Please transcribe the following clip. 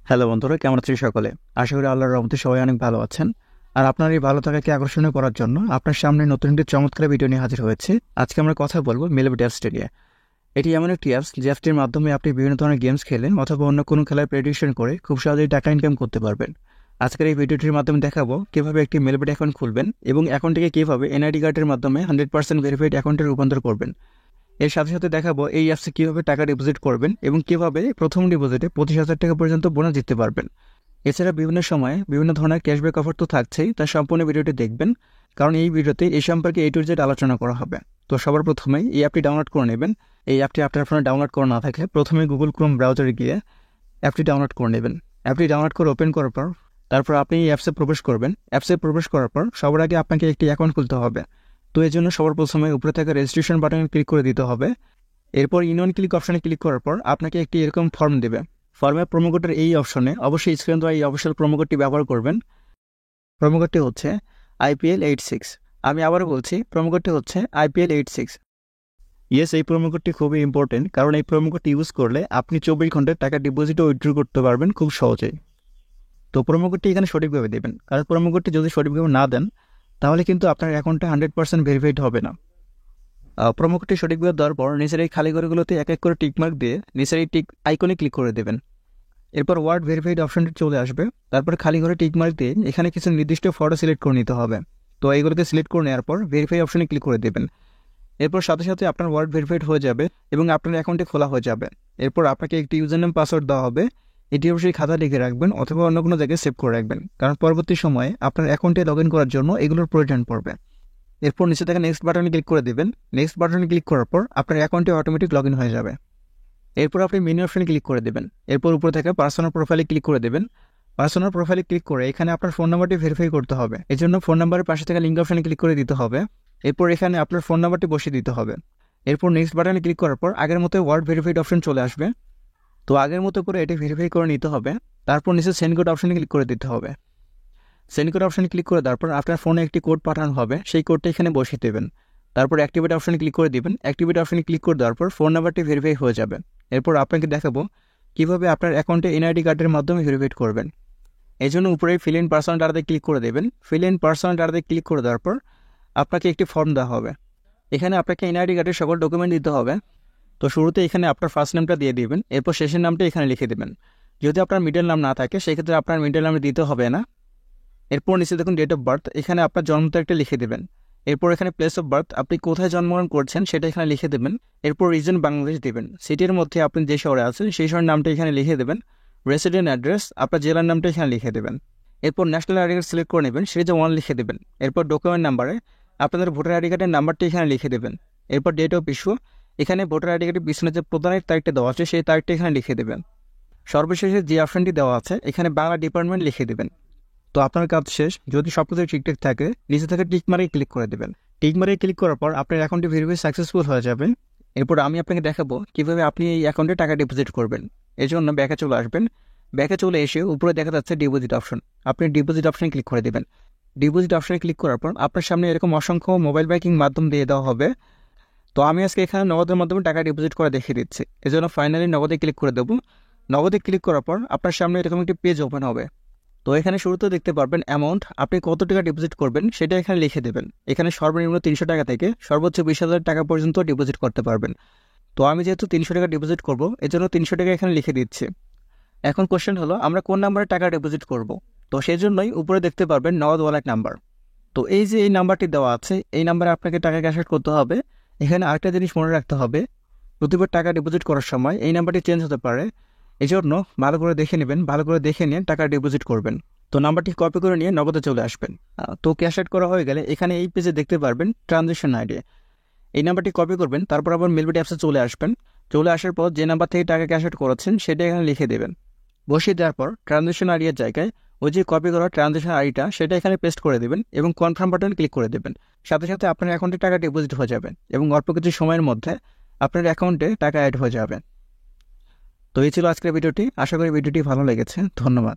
Hello বন্ধুরা, কেমন আছেন সকলে? আশা করি আল্লাহর রহমতে সবাই অনেক ভালো আছেন। আর আপনার এই ভালো থাকাকে আকর্ষণীয় করার জন্য আপনার সামনে নতুন একটি চমৎকার ভিডিও নিয়ে হাজির হয়েছে। আজকে আমরা কথা বলবো মেলবেট অ্যাপসটি নিয়ে। এটি এমন একটি অ্যাপস যে অ্যাপসটির মাধ্যমে আপনি বিভিন্ন ধরনের গেমস খেলে অথবা অন্য কোনো খেলার প্রেডিকশন করে খুব সহজেই টাকা ইনকাম করতে পারবেন। আজকের এই ভিডিওটির মাধ্যমে দেখাবো কীভাবে একটি মেলবেট অ্যাকাউন্ট খুলবেন এবং অ্যাকাউন্টটিকে কীভাবে এনআইডি কার্ডের মাধ্যমে 100% ভেরিফাইড অ্যাকাউন্টে রূপান্তর করবেন। এর সাথে সাথে দেখাবো এই অ্যাপসে কীভাবে টাকা ডিপোজিট করবেন এবং কীভাবে প্রথম ডিপোজিটে 25,000 টাকা পর্যন্ত বোনাস জিততে পারবেন। এছাড়া বিভিন্ন সময়ে বিভিন্ন ধরনের ক্যাশব্যাক অফার তো থাকছেই, তার সম্পূর্ণ ভিডিওটি দেখবেন, কারণ এই ভিডিওতে এই সম্পর্কে A to Z আলোচনা করা হবে। তো সবার প্রথমেই এই অ্যাপটি ডাউনলোড করে নেবেন। এই অ্যাপটি আপনার ফোনে ডাউনলোড করা না থাকলে প্রথমে গুগল ক্রোম ব্রাউজারে গিয়ে অ্যাপটি ডাউনলোড করে নেবেন। অ্যাপটি ডাউনলোড করে ওপেন করার পর তারপর আপনি এই অ্যাপসে প্রবেশ করবেন। অ্যাপসে প্রবেশ করার পর সবার আগে আপনাকে একটি অ্যাকাউন্ট খুলতে হবে। তো এর জন্য সবার প্রথমে উপরে থাকা রেজিস্ট্রেশন বাটনে ক্লিক করে দিতে হবে। এরপর ইউনিয়ন ক্লিক অপশনে ক্লিক করার পর আপনাকে একটি এরকম ফর্ম দেবে। ফর্মে প্রোমোকোডের এই অপশনে অবশ্যই স্ক্রিন দ্বারা এই অফিসিয়াল প্রোমোকোডটি ব্যবহার করবেন। প্রোমোকোডটি হচ্ছে IPL86। আমি আবারও বলছি, প্রোমোকোডটি হচ্ছে IPL86। ইয়েস, এই প্রোমোকোডটি খুবই ইম্পর্টেন্ট, কারণ এই প্রোমোকোডটি ইউজ করলে আপনি 24 ঘন্টায় টাকা ডিপোজিট ও উইথড্র করতে পারবেন খুব সহজেই। তো প্রোমোকোডটি এখানে সঠিকভাবে দেবেন, কারণ প্রোমোকোডটি যদি সঠিকভাবে না দেন তাহলে কিন্তু আপনার অ্যাকাউন্টটা 100% ভেরিফাইড হবে না। প্রোমোকোডটি সঠিকভাবে দেওয়ার পর নিচের এই খালি ঘরগুলোতে এক এক করে টিকমার্ক দিয়ে নিচের এই টিক আইকনে ক্লিক করে দেবেন। এরপর ওয়ার্ড ভেরিফাইড অপশনটি চলে আসবে। তারপর খালি ঘরে টিকমার্ক দিয়ে এখানে কিছু নির্দিষ্ট ফটো সিলেক্ট করে নিতে হবে। তো এইগুলোকে সিলেক্ট করে নেওয়ার পর ভেরিফাই অপশনে ক্লিক করে দেবেন। এরপর সাথে সাথে আপনার ওয়ার্ড ভেরিফাইড হয়ে যাবে এবং আপনার অ্যাকাউন্টে খোলা হয়ে যাবে। এরপর আপনাকে একটি ইউজার নেম পাসওয়ার্ড দেওয়া হবে। এটি অবশ্যই খাতা লিখে রাখবেন অথবা অন্য কোনো জায়গায় সেভ করে রাখবেন, কারণ পরবর্তী সময়ে আপনার অ্যাকাউন্টে লগ ইন করার জন্য এগুলোর প্রয়োজন পড়বে। এরপর নিচে থেকে নেক্সট বাটনে ক্লিক করে দেবেন। নেক্সট বাটনে ক্লিক করার পর আপনার অ্যাকাউন্টে অটোমেটিক লগ ইন হয়ে যাবে। এরপর আপনি মেনু অপশনে ক্লিক করে দেবেন। এরপর উপরে থেকে পার্সোনাল প্রোফাইলে ক্লিক করে দেবেন। পার্সোনাল প্রোফাইলে ক্লিক করে এখানে আপনার ফোন নাম্বারটি ভেরিফাই করতে হবে। এই জন্য ফোন নাম্বারের পাশে থেকে লিঙ্ক অপশনে ক্লিক করে দিতে হবে। এরপর এখানে আপনার ফোন নাম্বারটি বসিয়ে দিতে হবে। এরপর নেক্সট বাটনে ক্লিক করার পর আগের মতো ওয়ার্ড ভেরিফাইড অপশন চলে আসবে। তো আগের মতো করে এটি ভেরিফাই করে নিতে হবে। তারপর নিচে সেন্ড কোড অপশনে ক্লিক করে দিতে হবে। সেন্ড কোড অপশনে ক্লিক করে দেওয়ার পর আপনার ফোনে একটি কোড পাঠানো হবে, সেই কোডটা এখানে বসিয়ে দেবেন। তারপর অ্যাক্টিভেট অপশনে ক্লিক করে দিবেন। অ্যাক্টিভেট অপশনে ক্লিক করে দেওয়ার পর ফোন নাম্বারটি ভেরিফাই হয়ে যাবে। এরপর আপনাকে দেখাবো কীভাবে আপনার অ্যাকাউন্টে এনআইডি কার্ডের মাধ্যমে ভেরিফাইড করবেন। এই জন্য উপরে ফিল ইন পার্সোনাল ডাটাতে ক্লিক করে দেবেন। ফিল ইন পার্সোনাল ডাটাতে ক্লিক করে দেওয়ার পর আপনাকে একটি ফর্ম দেওয়া হবে। এখানে আপনাকে এনআইডি কার্ডের সকল ডকুমেন্ট দিতে হবে। তো শুরুতে এখানে আপনার ফার্স্ট নামটা দিয়ে দিবেন। এরপর শেষের নামটা এখানে লিখে দেবেন। যদি আপনার মিডল নাম না থাকে সেক্ষেত্রে আপনার মিডল নামে দিতে হবে না। এরপর নিচে দেখুন ডেট অফ বার্থ, এখানে আপনার জন্ম তারিখটা লিখে দেবেন। এরপর এখানে প্লেস অফ বার্থ, আপনি কোথায় জন্মগ্রহণ করছেন সেটা এখানে লিখে দেবেন। এরপর রিজন বাংলাদেশ দেবেন। সিটির মধ্যে আপনি যে শহরে আছেন সেই শহরের নামটা এখানে লিখে দেবেন। রেসিডেন্ট অ্যাড্রেস, আপনার জেলার নামটা এখানে লিখে দেবেন। এরপর ন্যাশনাল আইডি কার্ড সিলেক্ট করে নেবেন, সিরিজ 1 লিখে দেবেন। এরপর ডকুমেন্ট নাম্বারে আপনাদের ভোটার আইডি কার্ডের নাম্বারটি এখানে লিখে দেবেন। এরপর ডেট অফ ইস্যু, এখানে ভোটার আইডি কার্ডের পিছনে যে প্রদানের তারিখটা দেওয়া আছে সেই তারিখটা এখানে লিখে দেবেন। সর্বশেষে যে অপশনটি দেওয়া আছে এখানে বাংলা ডিপার্টমেন্ট লিখে দেবেন। তো আপনার কাজ শেষ। যদি সব কিছু ঠিকঠাক থাকে নিচে থেকে টিক মারে ক্লিক করে দেবেন। টিক মারে ক্লিক করার পর আপনার অ্যাকাউন্টটি ভেরিফাই সাকসেসফুল হয়ে যাবে। এরপর আমি আপনাকে দেখাবো কীভাবে আপনি এই অ্যাকাউন্টে টাকা ডিপোজিট করবেন। এর জন্য ব্যাকে চলে আসবেন। ব্যাকে চলে এসে উপরে দেখা যাচ্ছে ডিপোজিট অপশন, আপনি ডিপোজিট অপশনে ক্লিক করে দেবেন। ডিপোজিট অপশনে ক্লিক করার পর আপনার সামনে এরকম অসংখ্য মোবাইল ব্যাংকিং মাধ্যম দিয়ে দেওয়া হবে। তো আমি আজকে এখানে নগদের মাধ্যমে টাকা ডিপোজিট করে দেখিয়ে দিচ্ছি। এজন্য ফাইনালি নগদে ক্লিক করে দেবো। নগদে ক্লিক করার পর আপনার সামনে এরকম একটি পেজ ওপেন হবে। তো এখানে শুরুতে দেখতে পারবেন অ্যামাউন্ট, আপনি কত টাকা ডিপোজিট করবেন সেটা এখানে লিখে দেবেন। এখানে সর্বনিম্ন 300 টাকা থেকে সর্বোচ্চ 20,000 টাকা পর্যন্ত ডিপোজিট করতে পারবেন। তো আমি যেহেতু 300 টাকা ডিপোজিট করব এজন্য 300 টাকা এখানে লিখে দিচ্ছি। এখন কোশ্চেন হলো আমরা কোন নাম্বারে টাকা ডিপোজিট করব। তো সেই জন্যই উপরে দেখতে পারবেন নগদ ওয়ালেট নাম্বার। তো এই যে এই নাম্বারটি দেওয়া আছে এই নাম্বারে আপনাকে টাকা ক্যাশ আউট করতে হবে। এখানে আরেকটা জিনিস মনে রাখতে হবে, প্রতিবার টাকা ডিপোজিট করার সময় এই নাম্বারটি চেঞ্জ হতে পারে। এই জন্য ভালো করে দেখে নেবেন, ভালো করে দেখে নিয়ে টাকা ডিপোজিট করবেন। তো নাম্বারটি কপি করে নিয়ে নগদে চলে আসবেন। তো ক্যাশ আউট করা হয়ে গেলে এখানে এই পেজে দেখতে পারবেন ট্রানজ্যাকশন আইডি। এই নাম্বারটি কপি করবেন, তারপর আবার মেলবেট অ্যাপসে চলে আসবেন। চলে আসার পর যে নাম্বার থেকে টাকা ক্যাশ আউট করেছেন সেটা এখানে লিখে দেবেন। বসিয়ে দেওয়ার পর ট্রানজ্যাকশন আইডির জায়গায় ওই যে কপি করা ট্রানজ্যাকশন আইডিটা সেটা এখানে পেস্ট করে দেবেন এবং কনফার্ম বাটন ক্লিক করে দেবেন। সাথে সাথে আপনার অ্যাকাউন্টে টাকা ডিপোজিট হয়ে যাবে এবং অল্প কিছু সময়ের মধ্যে আপনার অ্যাকাউন্টে টাকা অ্যাড হয়ে যাবে। তো এই ছিল আজকের ভিডিওটি। আশা করি ভিডিওটি ভালো লেগেছে। ধন্যবাদ।